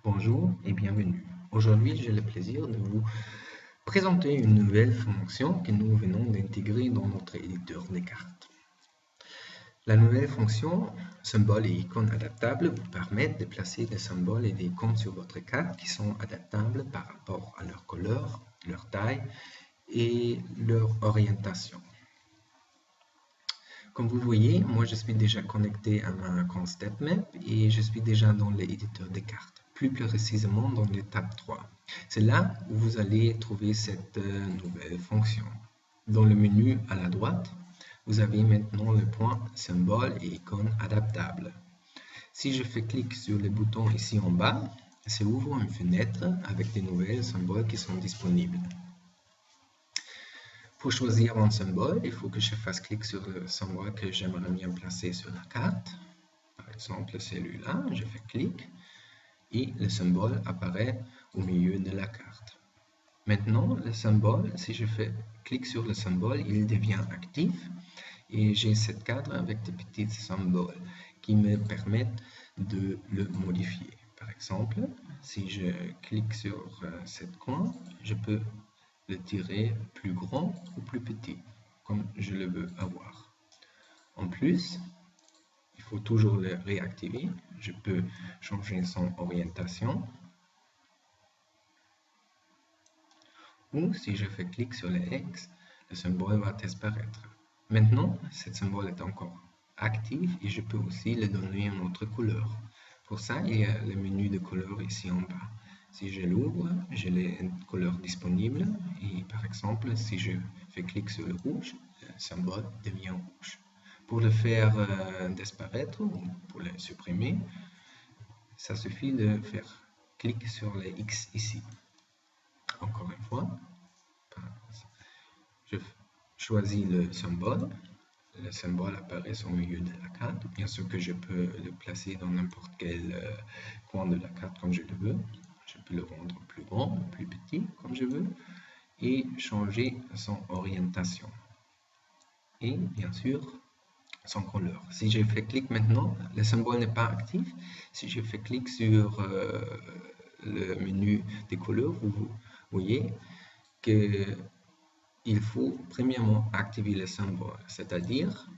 Bonjour et bienvenue. Aujourd'hui, j'ai le plaisir de vous présenter une nouvelle fonction que nous venons d'intégrer dans notre éditeur de cartes. La nouvelle fonction symbole et icônes adaptables vous permet de placer des symboles et des icônes sur votre carte qui sont adaptables par rapport à leur couleur, leur taille et leur orientation. Comme vous voyez, moi je suis déjà connecté à ma compte StepMap et je suis déjà dans l'éditeur des cartes, plus précisément dans l'étape 3. C'est là où vous allez trouver cette nouvelle fonction. Dans le menu à la droite, vous avez maintenant le point symbole et icône adaptable. Si je fais clic sur le bouton ici en bas, ça ouvre une fenêtre avec des nouvelles symboles qui sont disponibles. Pour choisir un symbole, il faut que je fasse clic sur le symbole que j'aimerais bien placer sur la carte. Par exemple, celui-là, je fais clic et le symbole apparaît au milieu de la carte. Maintenant, le symbole, si je fais clic sur le symbole, il devient actif et j'ai cette cadre avec des petits symboles qui me permettent de le modifier. Par exemple, si je clique sur cette coin, je peux le tirer plus grand ou plus petit, comme je le veux avoir. En plus, il faut toujours le réactiver. Je peux changer son orientation. Ou si je fais clic sur le X, le symbole va disparaître. Maintenant, ce symbole est encore actif et je peux aussi le donner une autre couleur. Pour ça, il y a le menu de couleur ici en bas. Si je l'ouvre, j'ai les couleurs disponibles et par exemple, si je fais clic sur le rouge, le symbole devient rouge. Pour le faire disparaître ou pour le supprimer, ça suffit de faire clic sur le X ici. Encore une fois, je choisis le symbole apparaît au milieu de la carte. Bien sûr que je peux le placer dans n'importe quel coin de la carte comme je le veux. Je peux le rendre plus grand ou plus petit comme je veux et changer son orientation. Et bien sûr, son couleur. Si je fais clic maintenant, le symbole n'est pas actif. Si je fais clic sur le menu des couleurs, vous voyez que il faut premièrement activer le symbole, c'est-à-dire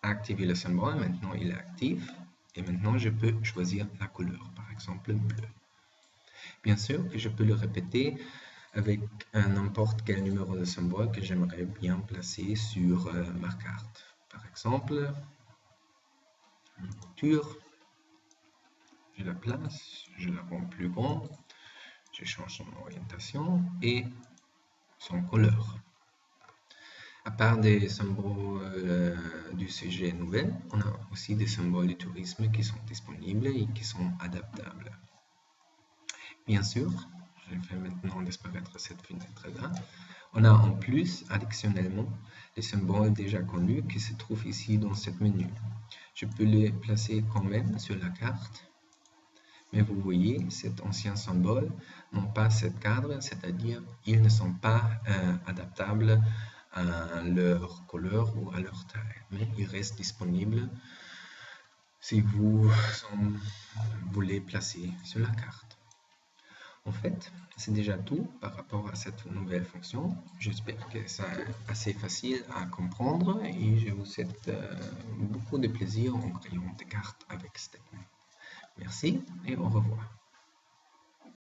activer le symbole, maintenant il est actif, et maintenant je peux choisir la couleur, par exemple bleu. Bien sûr que je peux le répéter avec n'importe quel numéro de symbole que j'aimerais bien placer sur ma carte. Par exemple, une couture, je la place, je la rends plus grande, je change son orientation et son couleur. À part des symboles du sujet nouvelle, on a aussi des symboles du tourisme qui sont disponibles et qui sont adaptables. Bien sûr, je vais maintenant disparaître cette fenêtre-là. On a en plus, additionnellement, les symboles déjà connus qui se trouvent ici dans ce menu. Je peux les placer quand même sur la carte, mais vous voyez, cet ancien symbole n'ont pas cette cadre, c'est-à-dire ils ne sont pas adaptables à leur couleur ou à leur taille, mais ils restent disponibles si vous les placer sur la carte. En fait, c'est déjà tout par rapport à cette nouvelle fonction. J'espère que c'est assez facile à comprendre et je vous souhaite beaucoup de plaisir en créant des cartes avec StepMap. Merci et au revoir.